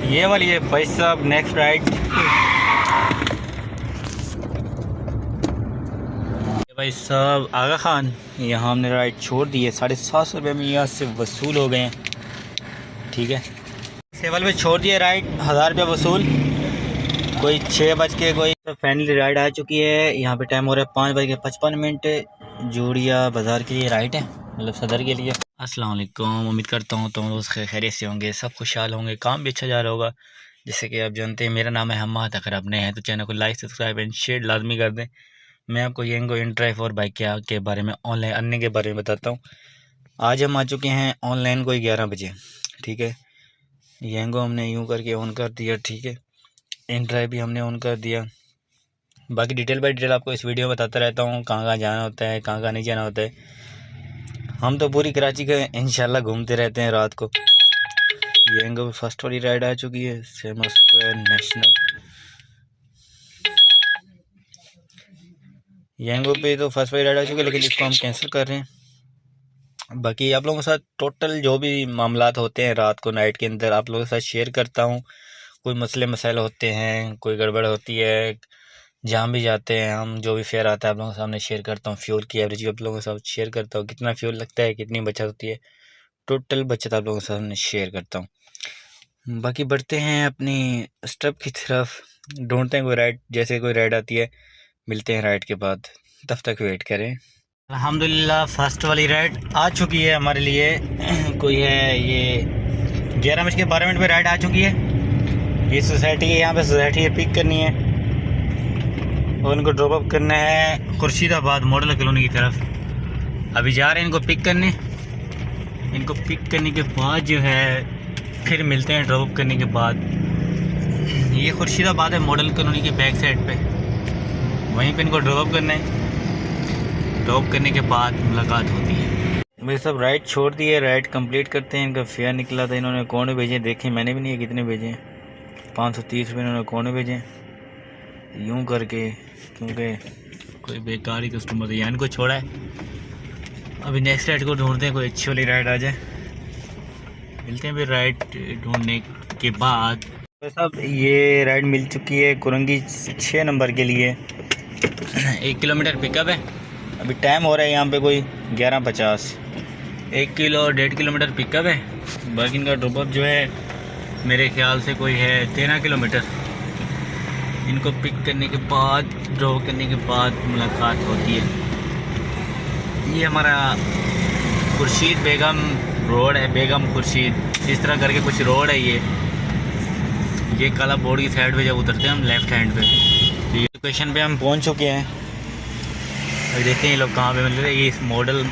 ये वाली है भाई साहब नेक्स्ट राइड। भाई साहब आगा खान, यहाँ हमने राइड छोड़ दी है। 750 रुपये में यहाँ से वसूल हो गए हैं। ठीक है, सेवल पे छोड़ दिया राइड, 1000 रुपये वसूल। कोई 6 बज के कोई तो फाइनली राइड आ चुकी है। यहाँ पे टाइम हो रहा है 5:55। जोड़िया बाज़ार के लिए राइड है, मतलब सदर के लिए। अस्सलाम वालेकुम, उम्मीद करता हूँ तुम लोग खैरियत से होंगे, सब खुशहाल होंगे, काम भी अच्छा जा रहा होगा। जैसे कि आप जानते हैं मेरा नाम है हम्माद। अगर आप नए हैं तो चैनल को लाइक सब्सक्राइब एंड शेयर लाजमी कर दें। मैं आपको येंगो InDrive और बाइक के बारे में, ऑनलाइन अन्य के बारे में बताता हूँ। आज हम आ चुके हैं ऑनलाइन कोई 11 बजे। ठीक है, येंगो हमने यूँ करके ऑन कर दिया। ठीक है, InDrive भी हमने ऑन कर दिया। बाकी डिटेल बाय डिटेल आपको इस वीडियो में बताता रहता हूँ, कहाँ कहाँ जाना होता है, कहाँ कहाँ नहीं जाना होता है। हम तो पूरी कराची के इंशाल्लाह घूमते रहते हैं रात को। येंगो भी फर्स्ट वाली राइड आ चुकी है, फेमस स्क्वायर नेशनल। येंगो पे तो फर्स्ट वाली राइड आ चुकी है, लेकिन इसको हम कैंसिल कर रहे हैं। बाकी आप लोगों के साथ टोटल जो भी मामलात होते हैं रात को नाइट के अंदर, आप लोगों के साथ शेयर करता हूँ। कोई मसले मसाइल होते हैं, कोई गड़बड़ होती है, जहाँ भी जाते हैं हम, जो भी फेयर आता है आप लोगों के सामने शेयर करता हूँ। फ्यूल की एवरेज भी आप लोगों के साथ शेयर करता हूँ, कितना फ्यूल लगता है, कितनी बचत होती है, टोटल बचत आप लोगों के सामने शेयर करता हूँ। बाकी बढ़ते हैं अपनी स्टेप की तरफ, ढूंढते हैं कोई राइड। जैसे कोई राइड आती है मिलते हैं राइड के बाद, तब तक वेट करें। अल्हम्दुलिल्लाह फर्स्ट वाली राइड आ चुकी है हमारे लिए। कोई है ये 11:12 पे राइड आ चुकी है। ये सोसाइटी है, यहाँ पे सोसाइटी है, पिक करनी है और इनको ड्रॉप अप करना है खुर्शीदाबाद मॉडल कॉलोनी की तरफ। अभी जा रहे हैं इनको पिक करने। इनको पिक करने के बाद जो है फिर मिलते हैं ड्रॉप अप करने के बाद। ये खुर्शीदाबाद है मॉडल कॉलोनी की बैक साइड पे, वहीं पे इनको ड्रॉप अप करना है। ड्रॉप करने के बाद मुलाकात होती है। मेरे सब राइड छोड़ दिए, राइड कंप्लीट करते हैं। इनका फेयर निकला था, इन्होंने कौन भेजे देखे मैंने भी नहीं है कितने भेजे। 530 रुपये इन्होंने कौन भेजे यूँ करके, क्योंकि कोई बेकार ही कस्टमर है, इनको छोड़ा है। अभी नेक्स्ट राइड को ढूंढते हैं, कोई अच्छी वाली राइड आ जाए। मिलते हैं फिर राइड ढूंढने के बाद। तो सब ये राइड मिल चुकी है कुरंगी 6 नंबर के लिए। 1 किलोमीटर पिकअप है। अभी टाइम हो रहा है यहाँ पे कोई 11:50। 1.5 किलोमीटर पिकअप है। बाकी इनका ड्रॉपअप जो है मेरे ख्याल से कोई है 13 किलोमीटर। इनको पिक करने के बाद, ड्रॉप करने के बाद मुलाकात होती है। ये हमारा खुर्शीद बेगम रोड है, बेगम खुर्शीद इस तरह करके कुछ रोड है। ये काला बोर्ड की साइड पे जब उतरते हैं हम लेफ़्ट हैंड पे, तो ये लोकेशन पे हम पहुंच चुके हैं। अभी देखते हैं ये लोग कहाँ पे मिल रहे हैं। ये इस मॉडल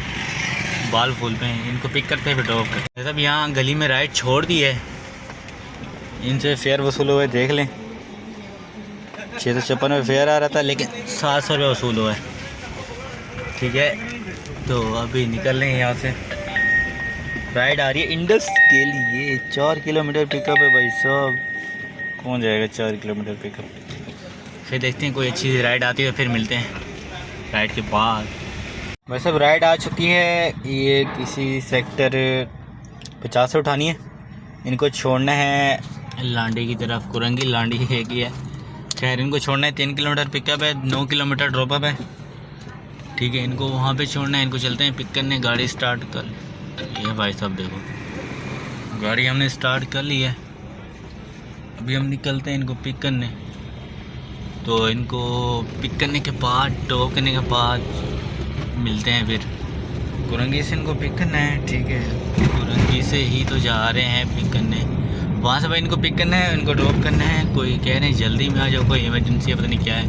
बाल फूल पे हैं, इनको पिक करते हैं फिर ड्रॉप करते हैं। सब यहाँ गली में राइड छोड़ दी है, इनसे फेयर वसूल हुए देख लें। 656 में फेयर आ रहा था, लेकिन 700 रुपये वसूल हुआ है। ठीक है, तो अभी निकल रहे हैं यहाँ से। राइड आ रही है इंडस के लिए। 4 किलोमीटर पिकअप है भाई साहब, कौन जाएगा 4 किलोमीटर पिकअप। फिर देखते हैं कोई अच्छी राइड आती है, फिर मिलते हैं राइड के बाद। वैसे अब राइड आ चुकी है। ये किसी सेक्टर 50 से उठानी है, इनको छोड़ना है लांडी की तरफ। कुरंगी लांडी एक ही है, खैर इनको छोड़ना है। 3 किलोमीटर पिकअप है, 9 किलोमीटर ड्रॉपअप है। ठीक है, इनको वहाँ पे छोड़ना है। इनको चलते हैं पिक करने। गाड़ी स्टार्ट कर, ये भाई साहब देखो गाड़ी हमने स्टार्ट कर ली है। अभी हम निकलते हैं इनको पिक करने। तो इनको पिक करने के बाद, ड्रॉप करने के बाद मिलते हैं फिर। कुरंगी से इनको पिक करना है। ठीक है, कुरंगी से ही तो जा रहे हैं पिक करने। वहाँ से भाई इनको पिक करना है, इनको ड्रॉप करना है। कोई कह रहे हैं जल्दी में आ जाओ, कोई इमरजेंसी है, पता नहीं क्या है,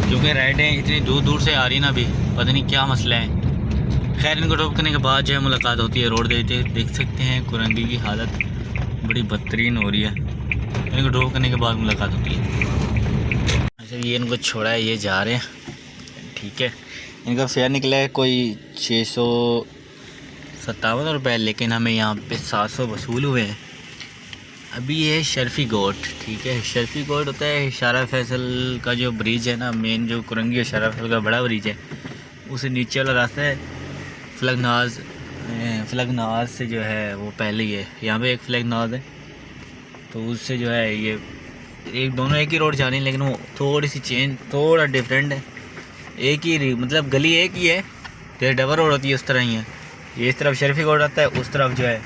क्योंकि राइडें इतनी दूर दूर से आ रही ना, अभी पता नहीं क्या मसला है। खैर इनको ड्रॉप करने के बाद जो है मुलाकात होती है। रोड देख सकते हैं कुरंगी की हालत बड़ी बदतरीन हो रही है। इनको ड्रॉप करने के बाद मुलाकात होती है। अच्छा, ये इनको छोड़ा है, ये जा रहे हैं। ठीक है, इनका फेयर निकला है कोई 657 रुपये, लेकिन हमें यहाँ पे 700 वसूल हुए हैं। अभी ये शर्फी गोट। ठीक है, शर्फी गोट होता है इशारा फैसल का जो ब्रिज है ना, मेन जो कुरंगी इशारा फैसल का बड़ा ब्रिज है, उसे नीचे वाला रास्ता है फ्लगनाज से जो है वो पहले ही है। यहाँ पे एक फ्लगनाज है, तो उससे जो है ये एक दोनों एक ही रोड जा रही है, लेकिन वो थोड़ी सी चेंज थोड़ा डिफरेंट है। एक ही मतलब गली एक ही है, तो डबल रोड होती है उस तरह ही है। ये इस तरफ शरीफी रोड आता है, उस तरफ जो है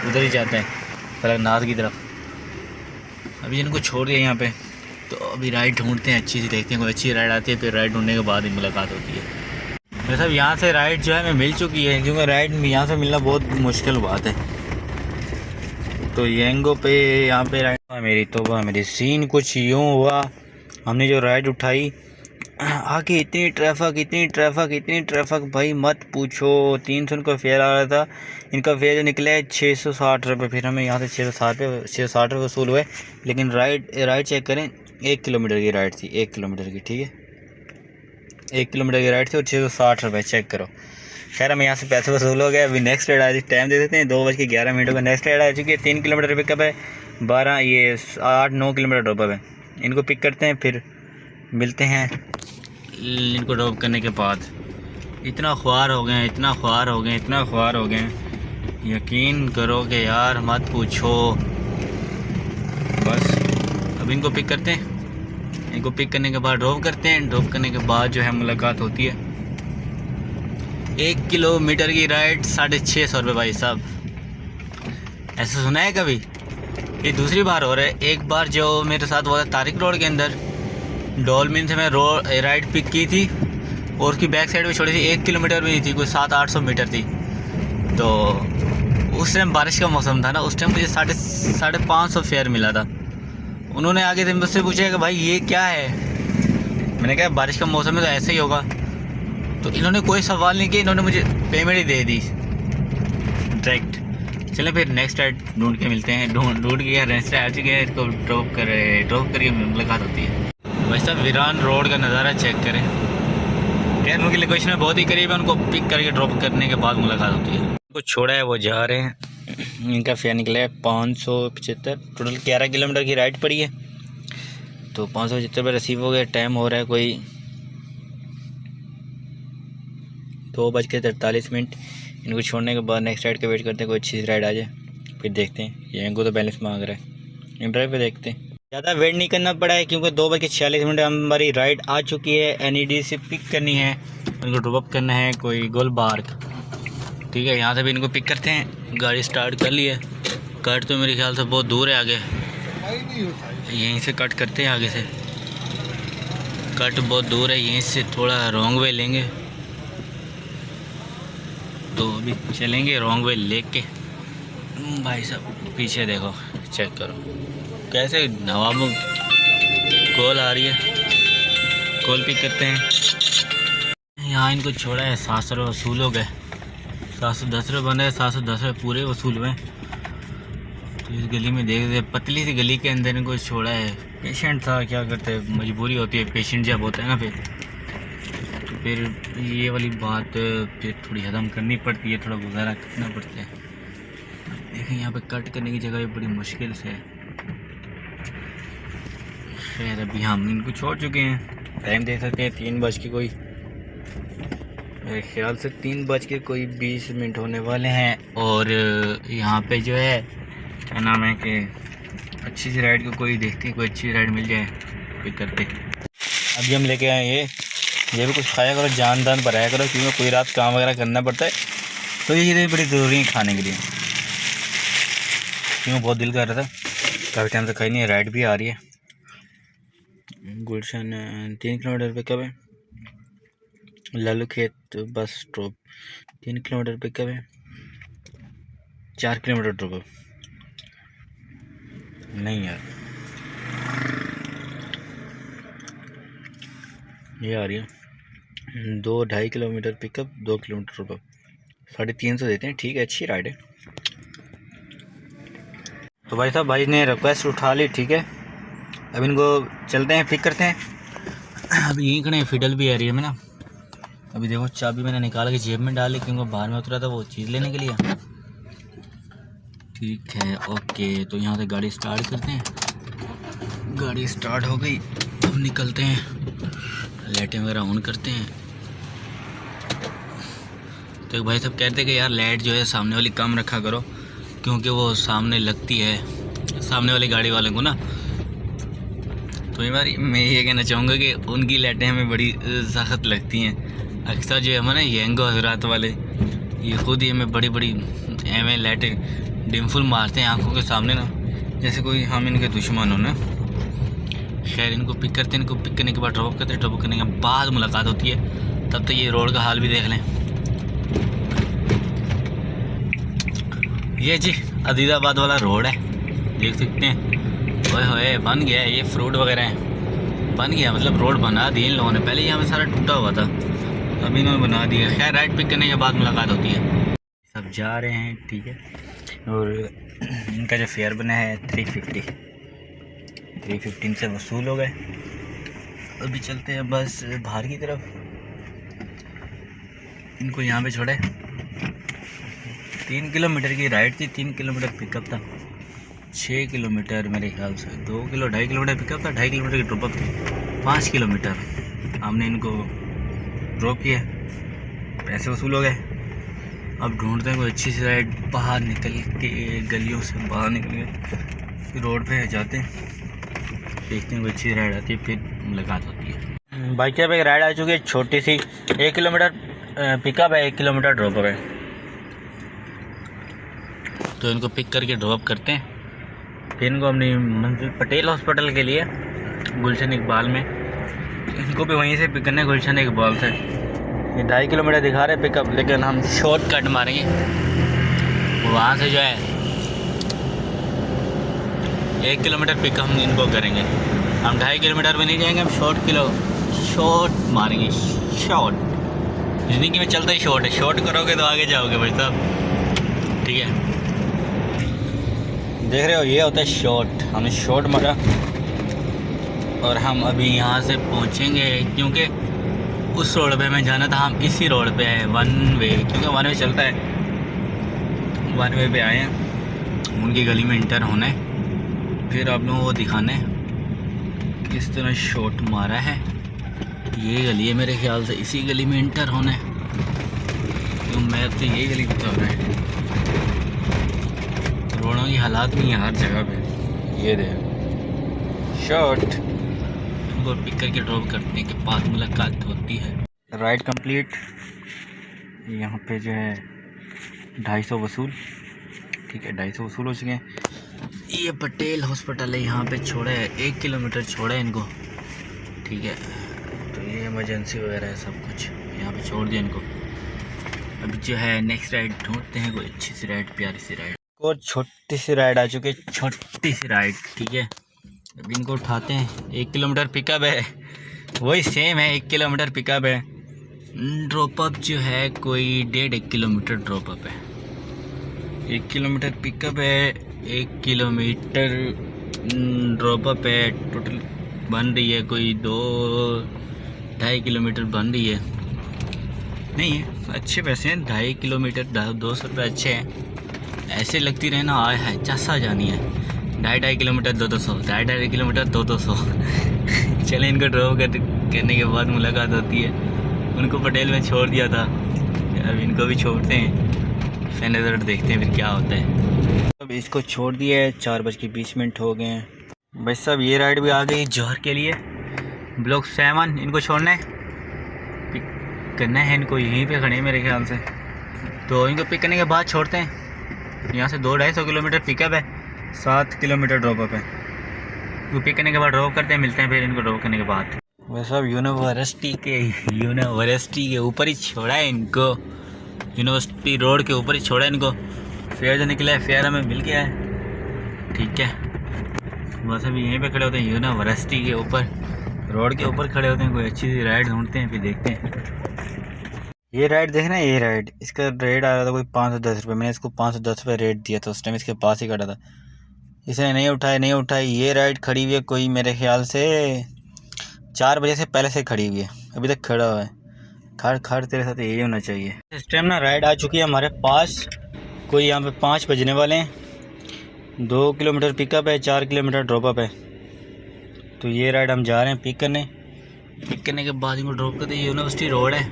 उधर ही जाता है फलकनाथ की तरफ। अभी इनको छोड़ दिया यहाँ पे, तो अभी राइड ढूंढते हैं, अच्छी सी देखते हैं कोई अच्छी राइड आती है, फिर राइड ढूंढने के बाद ही मुलाकात होती है। वैसे अब यहाँ से राइड जो है मैं मिल चुकी है, क्योंकि राइड यहाँ से मिलना बहुत मुश्किल बात है। तो येंगो पे यहाँ पे राइड मेरी तौबा मेरी सीन कुछ यूँ हुआ, हमने जो राइड उठाई आके इतनी ट्रैफिक भाई मत पूछो। 300 का फेयर आ रहा था, इनका फेयर जो निकला है 660 रुपये। फिर हमें यहाँ से 660 रुपये वसूल हुए। लेकिन राइड चेक करें, 1 किलोमीटर की राइड थी, 1 किलोमीटर की, ठीक है 1 किलोमीटर की राइड थी और 660 रुपये, चेक करो। खैर हमें यहाँ से पैसे वसूल हो गए। अभी नेक्स्ट राइड आज टाइम दे देते हैं, 2:11 का नेक्स्ट राइड आ चुकी है। 3 किलोमीटर पिकअप है, 8-9 किलोमीटर ड्रॉपअप है। इनको पिक करते हैं, फिर मिलते हैं इनको ड्रॉप करने के बाद। इतना ख्वार हो गए, यकीन करो कि यार मत पूछो। बस अब इनको पिक करते हैं, इनको पिक करने के बाद ड्रॉप करते हैं। ड्रॉप करने के बाद जो है मुलाकात होती है। 1 किलोमीटर की राइड 650 रुपये भाई साहब, ऐसा सुना है कभी? ये दूसरी बार हो रहा है। एक बार जो मेरे साथ हुआ था तारिक रोड के अंदर, डॉल्फिन से मैं राइड पिक की थी और उसकी बैक साइड में छोड़ी थी। 1 किलोमीटर भी नहीं थी, कोई 700-800 मीटर थी। तो उस टाइम बारिश का मौसम था ना, उस टाइम मुझे 550 फेयर मिला था। उन्होंने आगे से मुझसे पूछा कि भाई ये क्या है, मैंने कहा बारिश का मौसम है तो ऐसे ही होगा। तो इन्होंने कोई सवाल नहीं किया, इन्होंने मुझे पेमेंट ही दे दी डायरेक्ट। चलें फिर नेक्स्ट राइड ढूंढ के मिलते हैं। ढूंढ के नेक्स्ट राइड आ चुके हैं, इसको ड्रॉप करके मुलाकात होती है। वैसे वीरान रोड का नज़ारा चेक करें। यार उनकी लोकेशन में बहुत ही करीब है, उनको पिक करके ड्रॉप करने के बाद मुलाकात होती है। उनको छोड़ा है, वो जा रहे हैं। इनका फेयर निकला है 575। टोटल 11 किलोमीटर की राइड पड़ी है, तो 575 पर रिसीव हो गया। टाइम हो रहा है कोई 2:43। इनको छोड़ने के बाद नेक्स्ट राइड का वेट करते हैं, कोई अच्छी राइड आ जाए फिर देखते हैं। ये इनको तो बैलेंस मांग रहा है, इंटरव्यू पे देखते हैं। ज़्यादा वेट नहीं करना पड़ा है, क्योंकि 2:46 हमारी राइड आ चुकी है। NED से पिक करनी है, इनको ड्रॉप करना है कोई गुलबार्ग, ठीक है। यहाँ से भी इनको पिक करते हैं। गाड़ी स्टार्ट कर ली है। कट तो मेरे ख्याल से बहुत दूर है आगे, यहीं से कट करते हैं। आगे से कट बहुत दूर है, यहीं से थोड़ा रॉन्ग वे लेंगे, तो अभी चलेंगे रॉन्ग वे लेके। भाई साहब पीछे देखो, चेक करो कैसे हवा में कॉल आ रही है। कॉल पिक करते हैं। यहाँ इनको छोड़ा है, 700 रुपये वसूल हो गए। 710 रुपये बने, 710 रुपये पूरे वसूल हुए। तो इस गली में देख रहे, पतली सी गली के अंदर इनको छोड़ा है। पेशेंट था, क्या करते, मजबूरी होती है, पेशेंट जब होता है ना फिर ये वाली बात फिर थोड़ी हजम करनी पड़ती है, थोड़ा गुजारा करना पड़ता है। देखें यहाँ पे कट करने की जगह बड़ी मुश्किल से है। खैर अभी हम इनको छोड़ चुके हैं। टाइम देख सकते हैं 3 कोई, मेरे ख्याल से 3:20 होने वाले हैं। और यहाँ पे जो है क्या नाम है कि अच्छी सी राइड को कोई देखते हैं, कोई अच्छी राइड मिल जाए कोई करते। अभी हम लेके आए ये भी कुछ खाया करो, जान दान भराया करो, क्योंकि कोई रात काम वगैरह करना पड़ता है, तो ये चीज़ें बड़ी ज़रूरी है खाने के लिए। क्यों बहुत दिल कर रहा था, काफ़ी टाइम से खाई नहीं है। राइड भी आ रही है। गुलशन 3 किलोमीटर पे कब है। लालू खेत बस स्टॉप 3 किलोमीटर पे कब है। 4 किलोमीटर ड्रॉप नहीं यार, ये आ रही है 2-2.5 किलोमीटर पिकअप, 2 किलोमीटर ड्रॉप। 350 देते हैं, ठीक है, अच्छी राइड है। तो भाई साहब भाई ने रिक्वेस्ट उठा ली, ठीक है। अब इनको चलते हैं, पिक करते हैं। अभी यहीं खड़े हैं फिडल भी एरिया में ना। अभी देखो चाबी मैंने निकाल के जेब में डाली, क्योंकि बाहर में उतरा था वो चीज़ लेने के लिए। ठीक है, ओके। तो यहाँ से गाड़ी स्टार्ट करते हैं। गाड़ी स्टार्ट हो गई, अब निकलते हैं, लाइटें वगैरह ऑन करते हैं। तो भाई साहब कहते हैं कि यार लाइट जो है सामने वाली कम रखा करो, क्योंकि वो सामने लगती है सामने वाली गाड़ी वालों को ना। तो एक बार मैं ये कहना चाहूँगा कि उनकी लाइटें हमें बड़ी सख्त लगती हैं। अक्सर जो है हमारे यंगो हजरात वाले ये खुद ही हमें बड़ी बड़ी एवं लाइटें डिमफुल मारते हैं आंखों के सामने ना, जैसे कोई हम इनके दुश्मन हो ना। खैर इनको पिक करते हैं, इनको पिक करने के बाद ड्रॉप करते हैं, ड्रॉप करने के बाद मुलाकात होती है। तब तक ये रोड का हाल भी देख लें। ये जी अदीदाबाद वाला रोड है, देख सकते हैं। ओए होए बन गया है, ये फ्रूट वगैरह है, बन गया मतलब रोड बना दिए इन लोगों ने। पहले यहाँ पे सारा टूटा हुआ था, अभी इन्होंने बना दिया। खैर राइड पिक करने के बाद मुलाकात होती है। सब जा रहे हैं, ठीक है। और इनका जो फेयर बना है 350 से वसूल हो गए। अभी चलते हैं बस बाहर की तरफ। इनको यहाँ पे छोड़े। 3 किलोमीटर की राइड थी, 3 किलोमीटर पिकअप था, 6 किलोमीटर मेरे ख्याल से 2.5 किलोमीटर पिकअप था, 2.5 किलोमीटर की ड्रॉपअप थी, 5 किलोमीटर हमने इनको ड्रॉप किया, पैसे वसूल हो गए। अब ढूंढते हैं कोई अच्छी सी राइड, बाहर निकल के गलियों से बाहर निकल के फिर रोड पे जाते हैं, देखते हैं कोई अच्छी राइड आती है, फिर मुलाकात होती है। बाइक पे एक राइड आ चुकी है, छोटी सी, 1 किलोमीटर पिकअप है, 1 किलोमीटर ड्रॉपअप है। तो इनको पिक करके ड्रॉप करते हैं, फिर इनको अपनी मंजिल पटेल हॉस्पिटल के लिए गुलशन इकबाल में, इनको भी वहीं से पिक करना है, गुलशन इकबाल से। ये 2.5 किलोमीटर दिखा रहे पिकअप, लेकिन हम शॉर्ट कट मारेंगे। वहाँ से जो है 1 किलोमीटर पिक हम इनको करेंगे। हम 2.5 किलोमीटर में नहीं जाएंगे, हम शॉर्ट मारेंगे। शॉर्ट ज़िंदगी में चलता ही शॉर्ट है, शॉर्ट करोगे तो आगे जाओगे भाई साहब, ठीक है। देख रहे हो ये होता है शॉर्ट, हमने शॉर्ट मारा और हम अभी यहाँ से पहुँचेंगे, क्योंकि उस रोड पे हमें जाना था, हम इसी रोड पे हैं, 1 वे, क्योंकि 1 वे चलता है। 1 वे पे आए हैं, उनकी गली में इंटर होना है, फिर आप लोगों को दिखाना है किस तरह शॉट मारा है। ये गली है मेरे ख्याल से, इसी गली में इंटर होना है, तो मैप तो यही गली बता रहा है। रोडों की हालात नहीं है हर जगह पे। ये दे शॉट को पिक करके ड्रॉप करने के बाद मुलाकात होती है। Ride complete. यहाँ पे जो है 250 वसूल, ठीक है, 250 वसूल हो चुके हैं। ये पटेल हॉस्पिटल है, यहाँ पे छोड़ा है, 1 किलोमीटर छोड़ा है इनको, ठीक है। तो ये इमरजेंसी वगैरह है, सब कुछ यहाँ पे छोड़ दिया इनको। अभी जो है नेक्स्ट राइड ढूंढते हैं, कोई अच्छी सी राइड, प्यारी सी राइड। और छोटी सी राइड आ चुकी है, छोटी सी राइड, ठीक है। अभी इनको उठाते हैं। 1 किलोमीटर पिकअप है, वही सेम है, 1 किलोमीटर पिकअप है। ड्रॉपअप जो है कोई 1.5 किलोमीटर ड्रॉपअप है। 1 किलोमीटर पिकअप है, 1 किलोमीटर ड्रॉपअप है। टोटल बन रही है कोई 2-2.5 किलोमीटर बन रही है। नहीं है, अच्छे पैसे हैं, 2.5 किलोमीटर 200 रुपये अच्छे हैं। ऐसे लगती रहे ना, आए है चस्सा जानी है। 2.5 किलोमीटर 200, 2.5 किलोमीटर 200। चले इनको ड्रॉप करने के बाद मुलाकात होती है। उनको पटेल में छोड़ दिया था, अब इनको भी छोड़ते हैं, फिर नज़र देखते हैं फिर क्या होता है। अब इसको छोड़ दिया है, 4:20 हो गए हैं भाई साहब। ये राइड भी आ गई जौहर के लिए, ब्लॉक 7। इनको छोड़ना है, पिक करना है इनको, यहीं पे खड़े हैं मेरे ख्याल से। तो इनको पिक करने के बाद छोड़ते हैं। यहाँ से 200-250 किलोमीटर पिकअप है, 7 किलोमीटर ड्रॉपअप है। वो पिक करने के बाद ड्रॉप करते हैं, मिलते हैं फिर इनको ड्रॉप करने के बाद। वैसे सब यूनिवर्सिटी के ऊपर ही छोड़ा है इनको, यूनिवर्सिटी रोड के ऊपर ही छोड़ा है इनको। फेयर जो निकला है, फेयर हमें मिल गया है, ठीक है। बस अभी यहीं पे खड़े होते हैं, यूनिवर्सिटी के ऊपर, रोड के ऊपर खड़े होते हैं। कोई अच्छी सी राइड ढूंढते हैं, फिर देखते हैं। ये राइड देखना, ये राइड, इसका रेट आ रहा था कोई 510 रुपये। मैंने इसको 510 रुपये रेट दिया था उस टाइम, इसके पास ही खड़ा था। इसने नहीं उठाई। ये राइड खड़ी हुई है कोई मेरे ख्याल से 4 बजे से पहले से खड़ी हुई है, अभी तक खड़ा हुआ है। खड़ तेरे साथ यही होना चाहिए। इस टाइम ना राइड आ चुकी है हमारे पास, कोई यहाँ पे 5 बजने वाले हैं। 2 किलोमीटर पिकअप है, 4 किलोमीटर ड्रॉपअप है। तो ये राइड हम जा रहे हैं पिक करने के बाद इनको ड्रॉप करते हैं। यूनिवर्सिटी रोड है,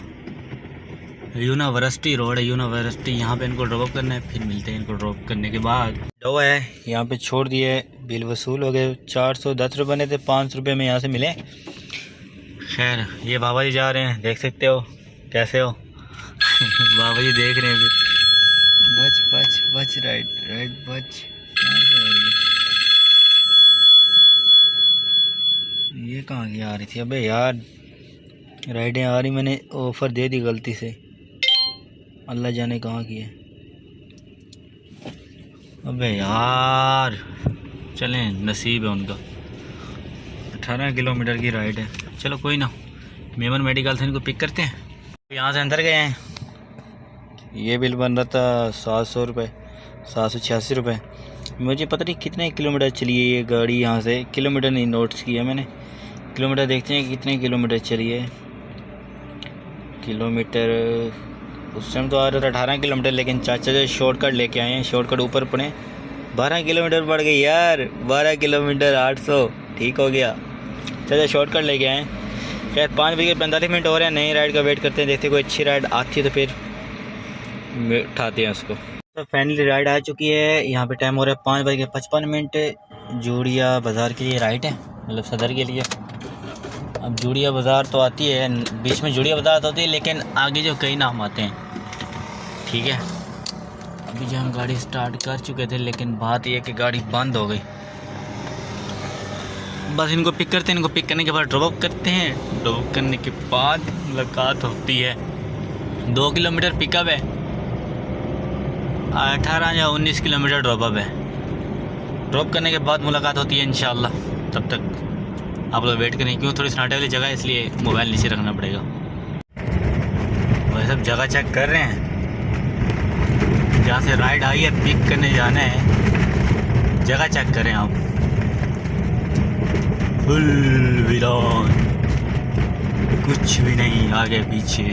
यूनिवर्सिटी रोड है, यूनिवर्सिटी। यहाँ पे इनको ड्रॉप करना है, फिर मिलते हैं इनको ड्रॉप करने के बाद। जो है यहाँ पे छोड़ दिए, बिल वसूल हो गए। 410 रुपये ने थे, 5 रुपये में यहाँ से मिले। खैर ये बाबा जी जा रहे हैं, देख सकते हो कैसे हो। बाबा जी देख रहे हैं फिर। बच बच बच, राइट राइट बच। ये कहाँ की आ रही थी? अबे यार राइडें आ रही, मैंने ऑफ़र दे दी गलती से, अल्लाह जाने कहाँ की है। अबे यार चलें, नसीब है उनका। 18 किलोमीटर की राइड है, चलो कोई ना। मेमन मेडिकल से इनको पिक करते हैं। यहाँ से अंदर गए हैं। ये बिल बन रहा था 700 रुपये, 786 रुपये। मुझे पता नहीं कितने किलोमीटर चली है ये गाड़ी यहाँ से। किलोमीटर नहीं नोट्स किया मैंने, किलोमीटर देखते हैं कितने किलोमीटर चली है। किलोमीटर उस टाइम तो आ रहा था 18 किलोमीटर, लेकिन चाचा जो शॉर्टकट लेके आए हैं, शॉर्टकट ऊपर पड़े 12 किलोमीटर बढ़ गई यार। 12 किलोमीटर 800, ठीक हो गया। चाचा शॉर्टकट लेके आए। खैर 5 बजे 45 मिनट हो रहे हैं, नई राइड का वेट करते हैं, देखते कोई अच्छी राइड आती है तो फिर उठाते हैं उसको। तो फाइनली राइड आ चुकी है। यहाँ पे टाइम हो रहा है 5:55। जूड़िया बाज़ार के लिए राइड है, मतलब सदर के लिए। अब जूड़िया बाज़ार तो आती है, बीच में जूड़िया बाज़ार तो होती है, लेकिन आगे जो कई नाम आते हैं, ठीक है। अभी जो हम गाड़ी स्टार्ट कर चुके थे, लेकिन बात यह है कि गाड़ी बंद हो गई। बस इनको पिक करते हैं, इनको पिक करने के बाद ड्रॉप करते हैं। ड्रॉप करने के बाद मुलाकात होती है। 2 किलोमीटर पिकअप है, 18 या 19 किलोमीटर ड्रॉप है। ड्रॉप करने के बाद मुलाकात होती है इंशाल्लाह। तब तक आप लोग वेट करें, क्यों थोड़ी सन्नाटे वाली जगह है, इसलिए मोबाइल नीचे रखना पड़ेगा। वह सब जगह चेक कर रहे हैं, जहाँ से राइड आई है पिक करने जाना है, जगह चेक करें आप। फुल वीरान, कुछ भी नहीं आगे पीछे,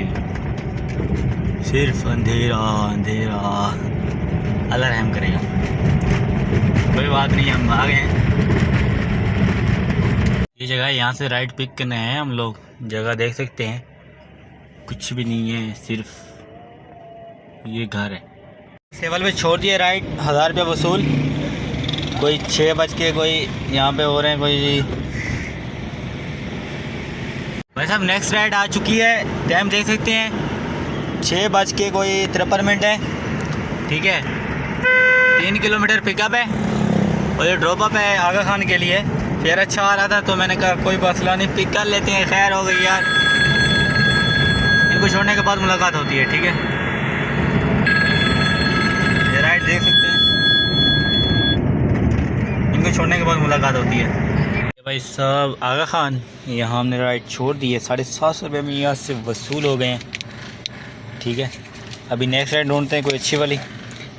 सिर्फ अंधेरा अंधेरा। अल्लाह रहम करेगा। कोई बात नहीं, हम आ गए हैं। ये जगह यहाँ से राइड पिक करने हैं हम लोग। जगह देख सकते हैं, कुछ भी नहीं है, सिर्फ ये घर है। सेवल पे छोड़ दिए राइड, 1000 रुपये वसूल। कोई 6 बज के कोई यहाँ पे हो रहे हैं कोई। भाई साहब नेक्स्ट राइड आ चुकी है, टाइम देख सकते हैं 6 बज के कोई 53 है, ठीक है। 3 किलोमीटर पिकअप है और ये ड्रॉप अप है आगा खान के लिए। फिर अच्छा आ रहा था तो मैंने कहा कोई मसला नहीं, पिक कर लेते हैं। खैर हो गई यार, इनको छोड़ने के बाद मुलाकात होती है, ठीक है। ये राइड देख सकते हैं, इनको छोड़ने के बाद मुलाकात होती है। भाई साहब आगा खान, यहाँ हमने राइड छोड़ दी है। 750 रुपये में यहाँ से वसूल हो गए हैं, ठीक है। अभी नेक्स्ट राइड ढूंढते हैं कोई अच्छी वाली।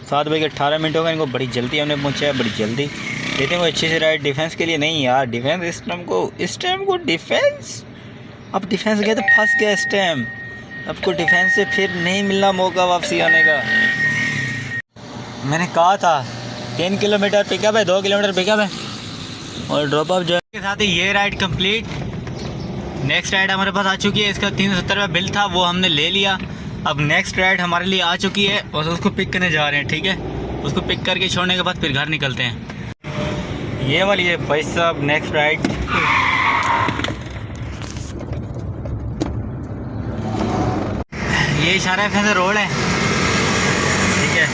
7:18 हो गए, इनको बड़ी जल्दी हमने पहुँचाया, बड़ी जल्दी। लेते हैं कोई अच्छी सी राइड डिफेंस के लिए। नहीं यार डिफेंस इस टाइम को डिफेंस, अब डिफेंस गए तो फंस गया इस टाइम। आपको डिफेंस से फिर नहीं मिलना मौका वापसी आने का। मैंने कहा था 3 किलोमीटर पिकअप है, 2 किलोमीटर पिकअप है और ड्रॉप अप जो के साथ ही ये राइड कंप्लीट। नेक्स्ट राइड हमारे पास आ चुकी है, इसका 370 रुपये बिल था, वो हमने ले लिया। अब नेक्स्ट राइड हमारे लिए आ चुकी है और उसको पिक करने जा रहे हैं, ठीक है। उसको पिक करके छोड़ने के बाद फिर घर निकलते हैं। ये वाली है भाई साहब नेक्स्ट राइड। ये इशारा फैंस रोड है, ठीक है।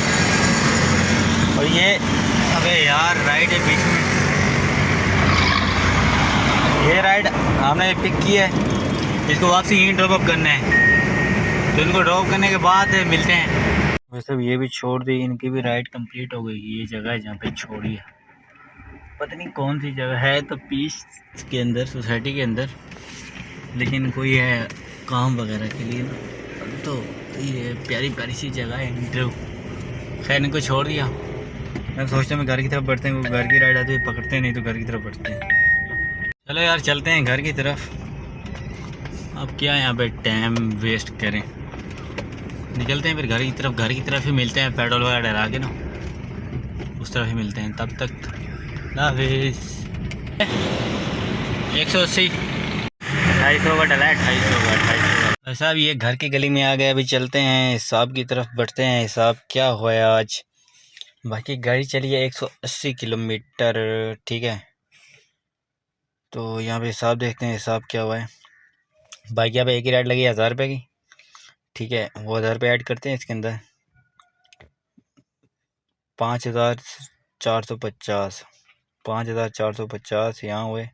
और ये अबे यार राइड है बीच में। ये राइड हमने पिक की है, इसको वापसी यहीं ड्रॉप अप करना है। तो इनको ड्रॉप करने के बाद मिलते हैं। वैसे ये भी छोड़ दी, इनकी भी राइड कंप्लीट हो गई। ये जगह है जहाँ पे छोड़ी है, पता नहीं कौन सी जगह है, तो पीस के अंदर सोसाइटी के अंदर, लेकिन कोई है काम वगैरह के लिए ना। तो ये प्यारी प्यारी सी जगह है इंटरव्यू। खैर इनको छोड़ दिया। मैं सोचता हूँ घर की तरफ बढ़ते हैं, वो घर की राइड आती है पकड़ते हैं, नहीं तो घर की तरफ बढ़ते हैं। चलो यार चलते हैं घर की तरफ। अब क्या यहाँ पे टाइम वेस्ट करें, निकलते हैं फिर घर की तरफ। घर की तरफ ही मिलते हैं, पेट्रोल वगैरह डरा के ना उस तरफ ही मिलते हैं। तब तक हाफिज़। 180 250 का डला है, 250 का साहब ये घर की गली में आ गए, अभी चलते हैं हिसाब की तरफ बढ़ते हैं। हिसाब क्या हुआ है आज? बाकी गाड़ी चली है 180 किलोमीटर, ठीक है। तो यहाँ पे हिसाब देखते हैं, हिसाब क्या हुआ है। बाइक यहाँ पे एक ही राइड लगी है 1000 रुपये की, ठीक है। वो 1000 रुपये ऐड करते हैं इसके अंदर, 5450, 5450 यहाँ हुए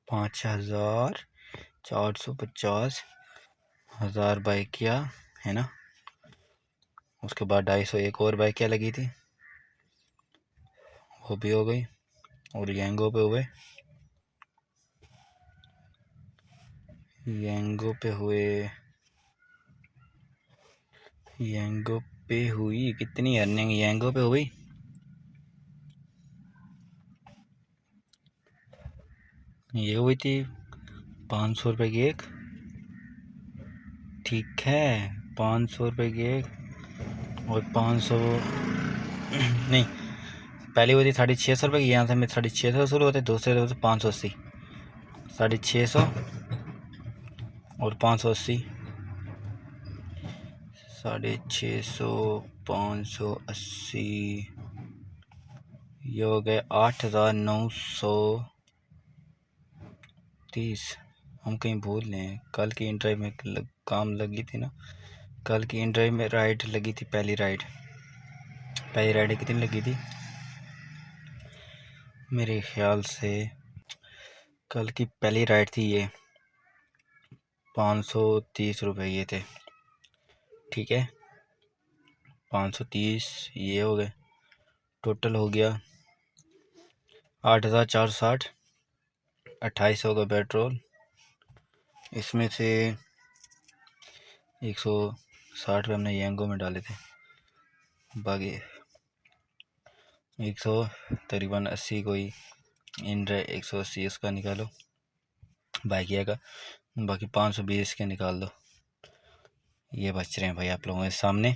5450, 1000 बाइकिया है ना। उसके बाद 250 एक और बाइकिया लगी थी, वो भी हो गई। और यंगो पे हुए, यंगो पे हुए, यंगो पे हुई कितनी अर्निंग यंगो पे हुई? ये हुई थी 500 रुपये की एक, ठीक है। 500 रुपये की एक और 500 नहीं, पहले हुई थी 650 रुपये की। यहाँ से मैं 650 शुरू होते, दूसरे होते 580, 650 और 580, 650, 580, ये हो गए 8930। हम कहीं भूल लें, कल की इन ड्राइव में काम लगी थी ना, कल की इन ड्राइव में राइड लगी थी, पहली राइड कितनी लगी थी मेरे ख्याल से? कल की पहली राइड थी ये 530 रुपये ये थे, ठीक है। 530 ये हो गए, टोटल हो गया 8460, 2800 का पेट्रोल। इसमें से 160 रुपये हमने यंगो में डाले थे, बाकी 100 तकरीबन 80 कोई इन 180 इसका निकालो बाइकिया का, बाकी 520 के निकाल दो। ये बच रहे हैं भाई आप लोगों के सामने।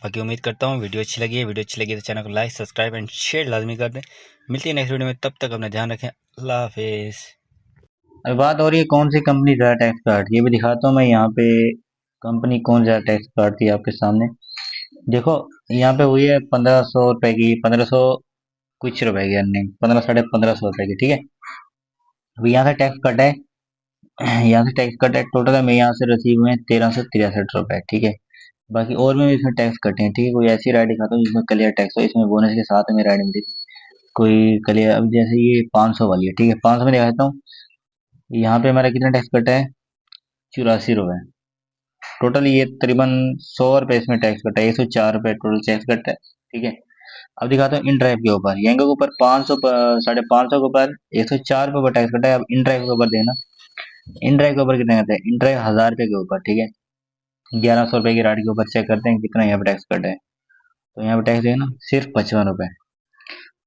बाकी उम्मीद करता हूँ वीडियो अच्छी लगी है। वीडियो अच्छी लगी तो चैनल को लाइक, सब्सक्राइब एंड शेयर लाजमी कर दें। मिलती है नेक्स्ट वीडियो में, तब तक अपना ध्यान रखें। अल्लाह हाफिज़। अब बात हो रही है कौन सी कंपनी ज़्यादा टैक्स काटती है। ये भी दिखाता हूँ मैं यहाँ पे कंपनी कौन ज़्यादा टैक्स काटती है आपके सामने। देखो यहाँ पे हुई है 1500 रुपए की, 1500 कुछ रुपए की अर्निंग, 1500 साढ़े 1500 रुपए की, ठीक है। अभी यहाँ से टैक्स कटा है, यहाँ से टैक्स कटा है, टोटल में यहाँ से रिसीव हुए हैं 1363 रुपए, ठीक है। बाकी और में भी इसमें टैक्स कटे हैं, ठीक है। कोई ऐसी राइड दिखाता हूँ जिसमें क्लियर टैक्स हो, इसमें बोनस के साथ में राइड मिली। कोई क्लियर, अब जैसे ये 500 वाली है, ठीक है। 500 में दिखाता हूँ, यहाँ पे हमारा कितना टैक्स कटा है, 84 रुपए। टोटल ये तकरीबन 100 रुपए इसमें टैक्स कटा है, 104 रुपए टोटल टैक्स कटा है, ठीक है। अब दिखाता हूँ इन ड्राइव के ऊपर, यंगो के ऊपर 500 550 के ऊपर 104 रुपए का टैक्स कटा है। अब इन ड्राइव के ऊपर देना, इन ड्राइव के ऊपर कितना कहते हैं, इन ड्राइव 1000 रुपए के ऊपर, ठीक है। 1100 रुपए की राइड के ऊपर चेक करते हैं कितना यहाँ पे टैक्स कटा है। तो यहाँ पे टैक्स देना सिर्फ 55 रुपए,